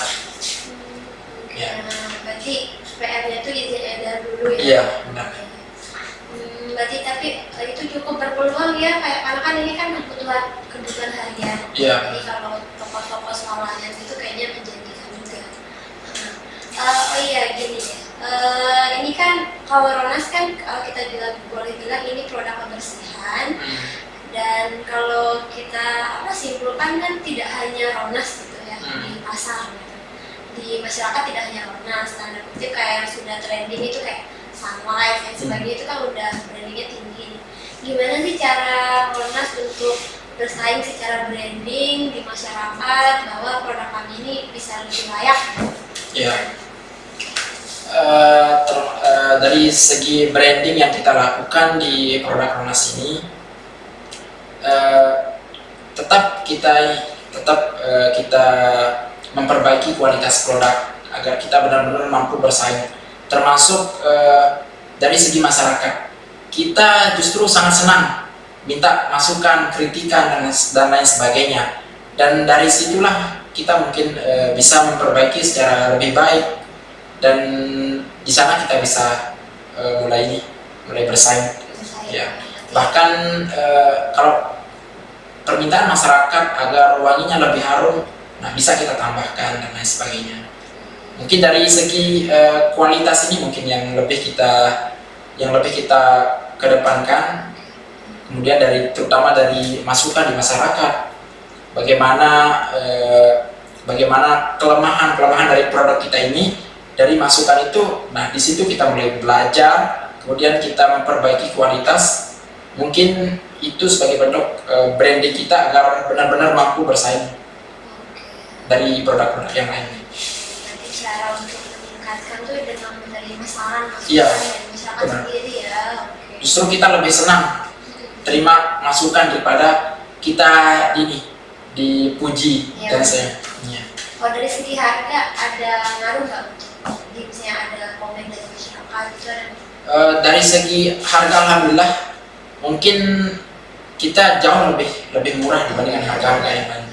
Ya. Berarti PR-nya itu izin edar dulu ya? Iya, benar. Berarti tapi itu cukup berpeluang ya, karena kan ini kan kebutuhan harian. Iya. Jadi kalau toko-toko swalayan itu kayaknya menjanjikan juga. Oh iya, gini ya. Ini kan kalau Ronas kan kita boleh bilang ini produk kebersihan Dan kalau kita simpulkan kan tidak hanya Ronas gitu ya di pasar gitu. Di masyarakat tidak hanya Ronas, tanda kutip kayak yang sudah trending itu kayak Sunlight dan sebagainya itu kan udah brandingnya tinggi. Gimana sih cara Ronas untuk bersaing secara branding di masyarakat bahwa produk kami ini bisa lebih layak? Ya. Dari segi branding yang kita lakukan di produk Ronas ini, tetap kita memperbaiki kualitas produk agar kita benar-benar mampu bersaing. Termasuk dari segi masyarakat, kita justru sangat senang minta masukan, kritikan dan lain sebagainya. Dan dari situlah kita mungkin bisa memperbaiki secara lebih baik, dan di sana kita bisa mulai bersaing. Ya. Bahkan kalau permintaan masyarakat agar wanginya lebih harum, nah bisa kita tambahkan dan lain sebagainya. Mungkin dari segi kualitas ini mungkin yang lebih kita kedepankan. Kemudian terutama dari masukan di masyarakat, bagaimana kelemahan dari produk kita ini, dari masukan itu, nah di situ kita mulai belajar, kemudian kita memperbaiki kualitas. Mungkin itu sebagai bentuk branding kita agar benar-benar mampu bersaing dari produk-produk yang lain. Nanti cara untuk meningkatkan tuh dengan menerima saran masukan Iya, dari masyarakat sendiri ya. Justru kita lebih senang terima masukan daripada kita dipuji dan saya. Kalau dari segi harga ada ngaruh nggak untuk misalnya ada komen dari masyarakat itu? Dari segi harga, alhamdulillah mungkin kita jauh lebih murah dibandingkan harga-harga yang lain.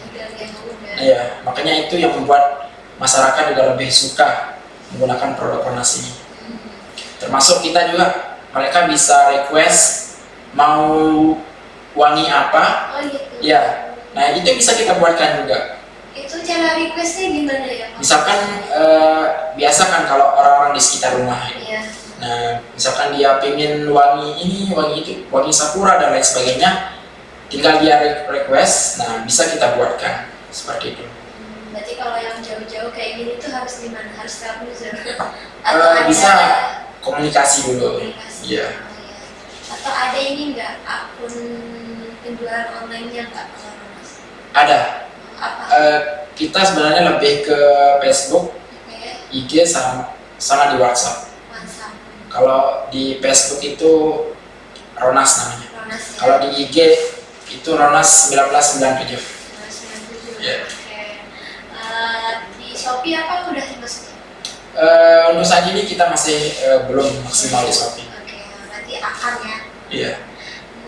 Iya, makanya itu yang membuat masyarakat juga lebih suka menggunakan produk Ronas ini. Termasuk kita juga, mereka bisa request mau wangi apa. Oh gitu. Ya, nah itu bisa kita buatkan juga. Itu cara requestnya gimana ya? Misalkan biasa kan kalau orang-orang di sekitar rumah. Iya. Nah, misalkan dia pengen wangi ini, wangi itu, wangi sakura dan lain sebagainya, tinggal dia request, nah bisa kita buatkan seperti itu. Berarti kalau yang jauh-jauh kayak gini tuh harus gimana? Harus lewat user? Bisa komunikasi dulu. Iya. Atau ada ini nggak akun penjualan online-nya nggak? Ada. Apa? Kita sebenarnya lebih ke Facebook, IG sama di WhatsApp. Kalau di Facebook itu Ronas namanya. Ronas, ya? Kalau di IG itu Ronas 1997. 1997. Yeah. Oke. Di Shopee apa udah dimasukin? Untuk saat ini kita masih belum maksimal di Shopee. Oke, berarti akan ya. Iya.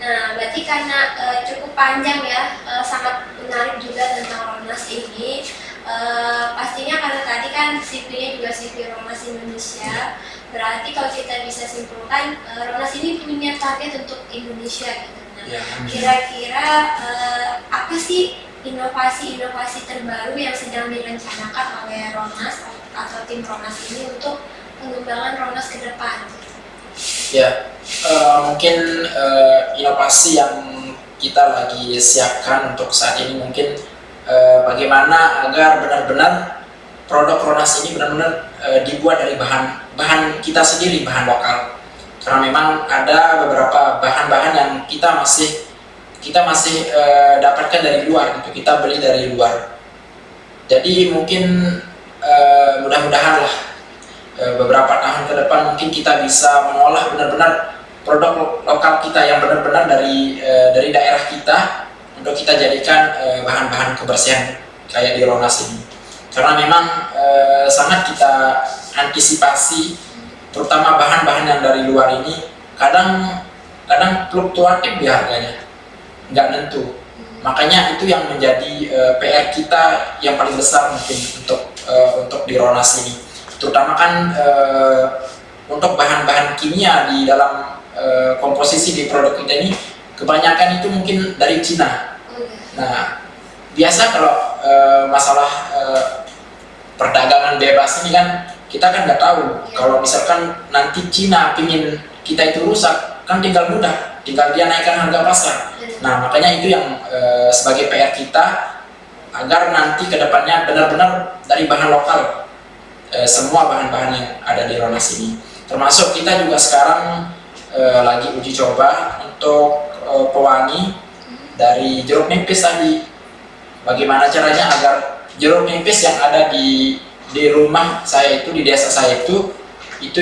Nah, berarti karena cukup panjang ya, sangat menarik juga tentang Ronas ini. Pastinya karena tadi kan CV-nya juga CV Ronas Indonesia. Berarti kalau kita bisa simpulkan, Ronas ini punya target untuk Indonesia gitu. Nah, Ya, kira-kira apa sih inovasi-inovasi terbaru yang sedang direncanakan oleh Ronas atau tim Ronas ini untuk pengembangan Ronas ke depan? Ya, mungkin inovasi yang kita lagi siapkan untuk saat ini mungkin bagaimana agar benar-benar produk Ronas ini benar-benar dibuat dari bahan kita sendiri, bahan lokal. Karena memang ada beberapa bahan-bahan yang kita masih dapatkan dari luar, gitu. Kita beli dari luar. Jadi mungkin mudah-mudahan lah beberapa tahun ke depan mungkin kita bisa mengolah benar-benar produk lokal kita yang benar-benar dari daerah kita untuk kita jadikan bahan-bahan kebersihan kayak di Ronas ini. Karena memang sangat kita antisipasi, terutama bahan-bahan yang dari luar ini kadang fluktuatif di harganya, nggak nentu. Makanya itu yang menjadi PR kita yang paling besar mungkin untuk di Ronas ini. Terutama kan untuk bahan-bahan kimia di dalam komposisi di produk kita ini kebanyakan itu mungkin dari Cina. Nah, biasa kalau masalah perdagangan bebas ini kan kita kan nggak tahu. Kalau misalkan nanti Cina pingin kita itu rusak, kan tinggal mudah tinggal dia naikkan harga pasar. Nah, makanya itu yang sebagai PR kita agar nanti kedepannya benar-benar dari bahan lokal, semua bahan-bahan yang ada di Ronas ini. Termasuk kita juga sekarang lagi uji coba untuk pewangi dari jeruk nipis tadi. Bagaimana caranya agar jeruk nipis yang ada di rumah saya itu, di desa saya itu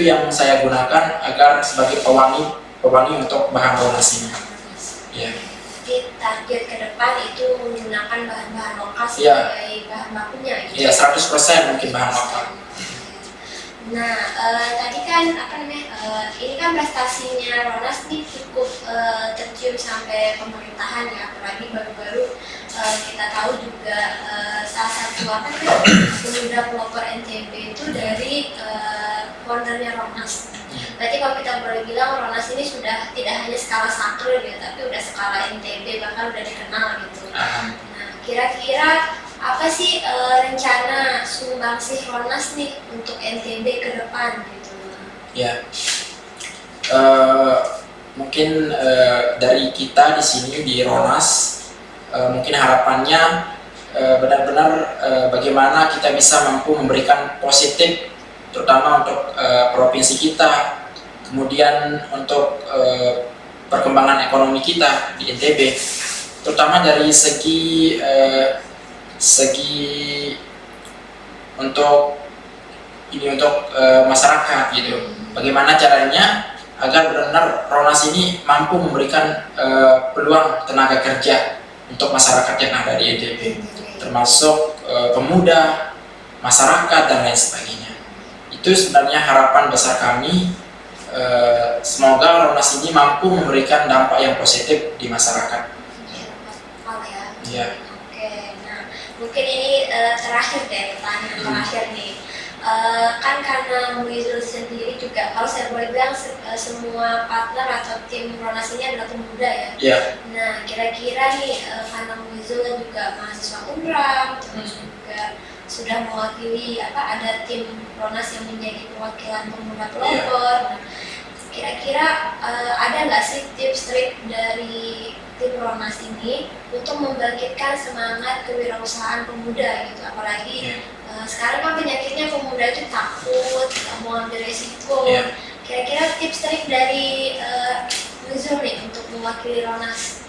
yang saya gunakan agar sebagai pewangi untuk bahan Ronas ini. Ya. Jadi target ke depan itu menggunakan bahan-bahan lokal sebagai bahan bakunya. Iya, 100% mungkin bahan lokal. Nah, tadi kan ini kan prestasinya Ronas nih cukup tercium sampai pemerintahan ya, apalagi baru-baru kita tahu juga salah satu pemuda pelopor NTB itu dari foundernya Ronas. Berarti kalau kita boleh bilang Ronas ini sudah tidak hanya skala sakral ya, tapi udah skala NTB, bahkan udah dikenal gitu. Nah, kira-kira apa sih rencana sumbangsih Ronas nih untuk NTB ke depan gitu? Ya, mungkin dari kita di sini di Ronas, mungkin harapannya benar-benar bagaimana kita bisa mampu memberikan positif, terutama untuk provinsi kita, kemudian untuk perkembangan ekonomi kita di NTB, terutama dari segi untuk masyarakat gitu. Bagaimana caranya agar benar-benar Ronas ini mampu memberikan peluang tenaga kerja untuk masyarakat yang ada di NTB, termasuk pemuda, masyarakat dan lain sebagainya. Itu sebenarnya harapan besar kami. Semoga Ronas ini mampu memberikan dampak yang positif di masyarakat. Ya. Oke, nah mungkin ini terakhir deh, pertanyaan terakhir nih. Kan karena Muizul sendiri juga, kalau saya boleh bilang semua partner atau tim Ronas ini adalah pemuda ya. Yeah. Nah kira-kira nih karena Muizul juga mahasiswa Unram, terus juga sudah mewakili ada tim Ronas yang menjadi perwakilan pemuda pelopor. Nah, kira-kira ada nggak sih tips trik dari tim Ronas ini untuk membangkitkan semangat kewirausahaan pemuda gitu, apalagi sekarang kan penyakitnya pemuda itu takut mau ambil resiko. Kira-kira tips trik dari Nuzul nih untuk mewakili Ronas?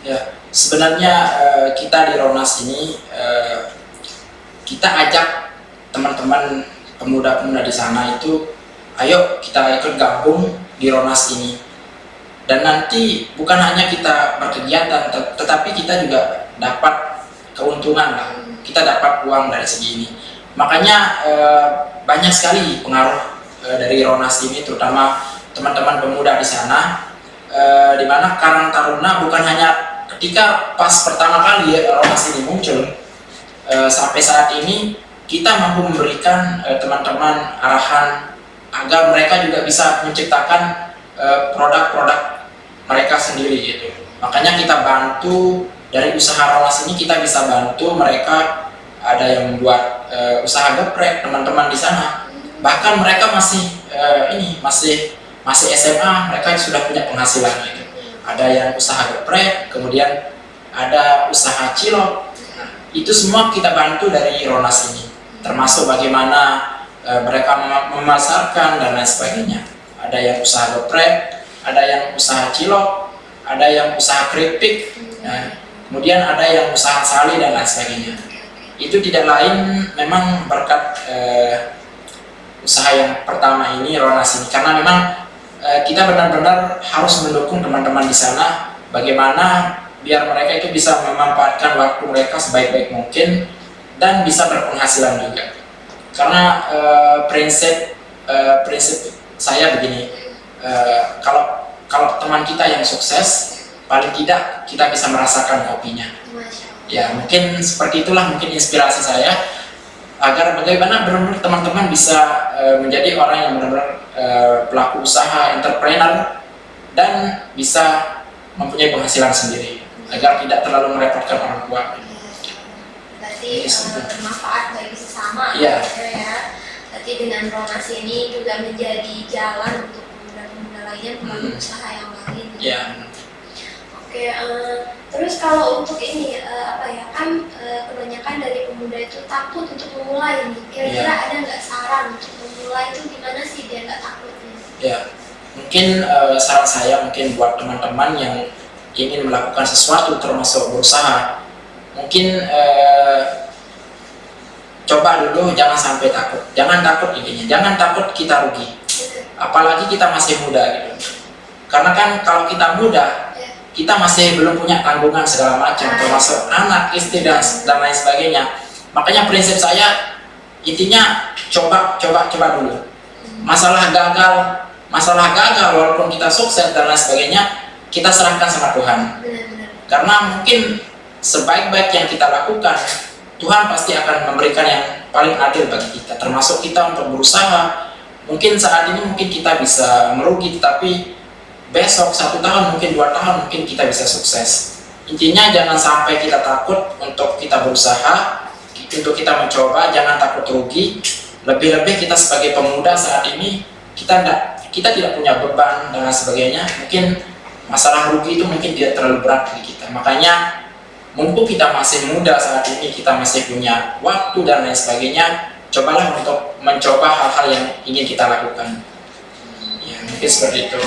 Ya, sebenarnya kita di Ronas ini kita ajak teman-teman pemuda-pemuda di sana itu, ayo kita ikut gabung di Ronas ini. Dan nanti bukan hanya kita berkegiatan, tetapi kita juga dapat keuntungan lah. Kita dapat uang dari segi ini. Makanya banyak sekali pengaruh dari Ronas ini, terutama teman-teman pemuda di sana, di mana Karang Taruna bukan hanya ketika pas pertama kali Ronas ini muncul, sampai saat ini kita mampu memberikan teman-teman arahan agar mereka juga bisa menciptakan produk-produk mereka sendiri gitu. Makanya kita bantu dari usaha Ronas ini, kita bisa bantu mereka, ada yang membuat usaha geprek, teman-teman di sana. Bahkan mereka masih SMA, mereka sudah punya penghasilan gitu. Ada yang usaha geprek, kemudian ada usaha cilok. Nah, itu semua kita bantu dari Ronas ini. Termasuk bagaimana mereka memasarkan dan lain sebagainya. Ada yang usaha geprek, ada yang usaha cilok, ada yang usaha keripik, kemudian ada yang usaha sali dan lain sebagainya. Itu tidak lain memang berkat usaha yang pertama ini, Ronas ini, karena memang kita benar-benar harus mendukung teman-teman di sana, bagaimana biar mereka itu bisa memanfaatkan waktu mereka sebaik-baik mungkin dan bisa berpenghasilan juga. Karena prinsip saya begini, kalau teman kita yang sukses, paling tidak kita bisa merasakan kopinya. Ya, mungkin seperti itulah mungkin inspirasi saya, agar bagaimana benar-benar teman-teman bisa menjadi orang yang benar-benar pelaku usaha, entrepreneur, dan bisa mempunyai penghasilan sendiri, agar tidak terlalu merepotkan orang tua. Berarti bermanfaat bagi sesama ya. Berarti dengan Ronas ini juga menjadi jalan untuk pemuda-pemuda lainnya membangun usaha yang lain. Ya. Oke, terus kalau untuk ini kebanyakan dari pemuda itu takut untuk memulai nih. Kira-kira ada nggak saran untuk memulai itu gimana sih biar nggak takut nih? Ya, mungkin saran saya mungkin buat teman-teman yang ingin melakukan sesuatu termasuk berusaha, mungkin coba dulu, jangan sampai takut. Jangan takut intinya, jangan takut kita rugi. Apalagi kita masih muda gitu. Karena kan kalau kita muda, kita masih belum punya tanggungan segala macam, termasuk anak, istri dan lain sebagainya. Makanya prinsip saya intinya coba dulu. Masalah gagal walaupun kita sukses dan lain sebagainya, kita serahkan sama Tuhan. Karena mungkin sebaik-baik yang kita lakukan, Tuhan pasti akan memberikan yang paling adil bagi kita, termasuk kita untuk berusaha. Mungkin saat ini mungkin kita bisa merugi, tapi besok 1 tahun, mungkin 2 tahun, mungkin kita bisa sukses. Intinya jangan sampai kita takut untuk kita berusaha, untuk kita mencoba, jangan takut rugi. Lebih-lebih kita sebagai pemuda saat ini, kita tidak punya beban dan lain sebagainya. Mungkin masalah rugi itu mungkin tidak terlalu berat bagi kita. Makanya mumpung kita masih muda saat ini, kita masih punya waktu dan lain sebagainya, cobalah untuk mencoba hal-hal yang ingin kita lakukan. Ya, mungkin seperti itu.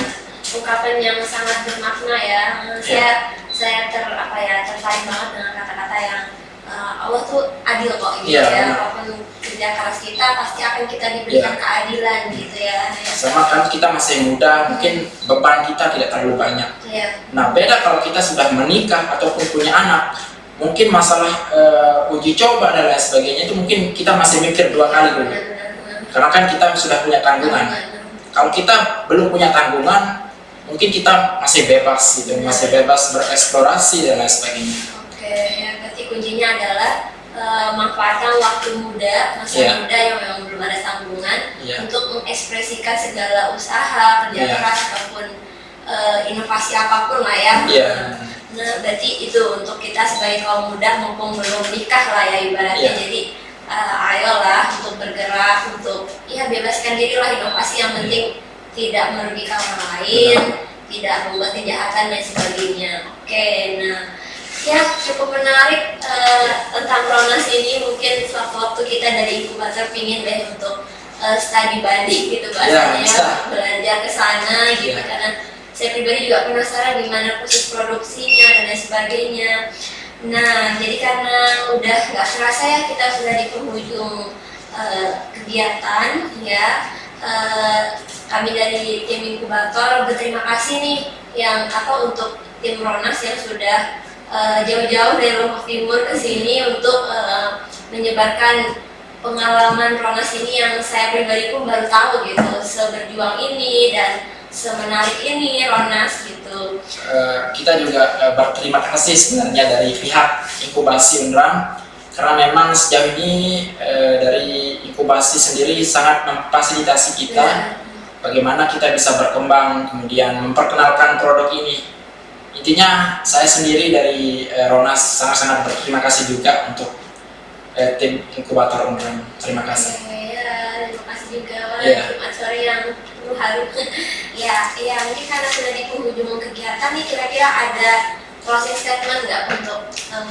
Ungkapan yang sangat bermakna ya. Saya tertarik banget dengan kata-kata yang Allah tuh adil kok gitu ya. Apapun kerja keras kita pasti akan kita diberikan keadilan gitu ya. Sama kan kita masih muda, mungkin beban kita tidak terlalu banyak. Nah, beda kalau kita sudah menikah ataupun punya anak, mungkin masalah uji coba dan lain sebagainya itu mungkin kita masih mikir 2 kali dulu. Karena kan kita sudah punya tanggungan. Kalau kita belum punya tanggungan, mungkin kita masih bebas gitu, masih bebas bereksplorasi dan lain sebagainya. Oke, ya berarti kuncinya adalah manfaatkan waktu muda, masa muda yang memang belum ada tanggungan untuk mengekspresikan segala usaha, kerja keras ataupun inovasi apapun lah ya. Nah, berarti itu untuk kita sebagai kaum muda mumpung belum nikah lah ya ibaratnya. Jadi ayolah untuk bergerak, untuk bebaskan diri lah, inovasi yang penting tidak merugikan orang lain, tidak membuat kejahatan dan sebagainya. Oke, nah ya cukup menarik tentang Ronas ini. Mungkin suatu waktu kita dari inkubator pingin deh untuk study banding gitu bahasanya, belajar ke sana gitu, karena saya pribadi juga penasaran gimana proses produksinya dan lain sebagainya. Nah, jadi karena udah nggak terasa ya kita sudah di penghujung kegiatan ya. Kami dari tim inkubator berterima kasih nih untuk tim Ronas yang sudah jauh-jauh dari Lombok Timur ke sini untuk menyebarkan pengalaman Ronas ini yang saya pribadi pun baru tahu gitu, seberjuang ini dan semenarik ini Ronas gitu. Kita juga berterima kasih sebenarnya dari pihak inkubasi UNRAM, karena memang sejauh ini dari inkubasi sendiri sangat memfasilitasi kita bagaimana kita bisa berkembang, kemudian memperkenalkan produk ini. Intinya saya sendiri dari Ronas sangat-sangat berterima kasih juga untuk tim inkubator UNRAM. Terima kasih. Terima kasih juga Jumat sore yang penuh haru. Mungkin karena sudah di penghujung kegiatan nih, kira-kira ada closing statement nggak untuk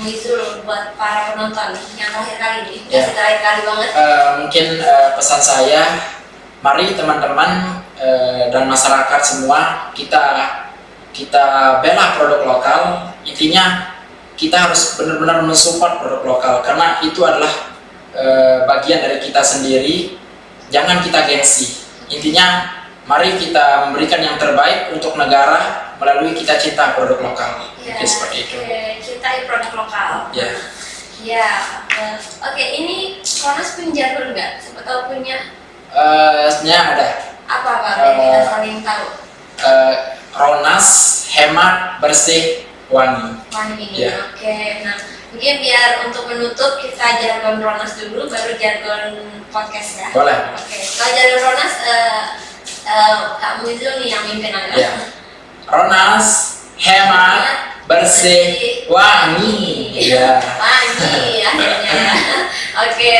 Muizul buat para penonton yang terakhir kali ini? Terakhir kali banget. Mungkin pesan saya, mari teman-teman dan masyarakat semua kita bela produk lokal. Intinya kita harus benar-benar mensupport produk lokal karena itu adalah bagian dari kita sendiri. Jangan kita gengsi. Intinya mari kita memberikan yang terbaik untuk negara melalui kita cinta produk lokal. Seperti itu. Cintai produk lokal. Oke, ini Ronas punya jargon nggak? Siapa tahu punya? Sebenarnya ada. Apa yang kita saling tahu? Ronas hemat, bersih, wangi. Oke. Nah, mungkin biar untuk menutup kita jargon Ronas dulu, baru jargon podcast ya. Boleh. Oke. Kalau jargon Ronas, Kak Muizul nih yang mimpin agak. Ronas hemat, bersih, wangi. Wangi akhirnya. Oke,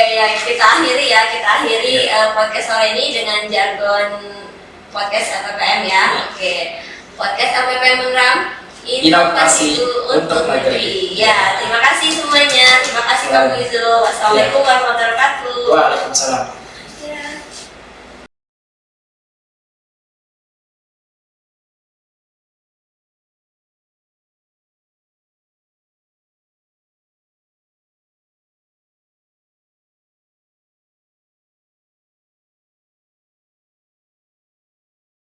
kita akhiri podcast sore ini dengan jargon podcast LPPM ya. Oke. podcast LPPM Unram, Inovasi untuk negeri. Ya, terima kasih semuanya. Terima kasih Kang Wizo. Wassalamualaikum warahmatullahi wabarakatuh. Waalaikumsalam.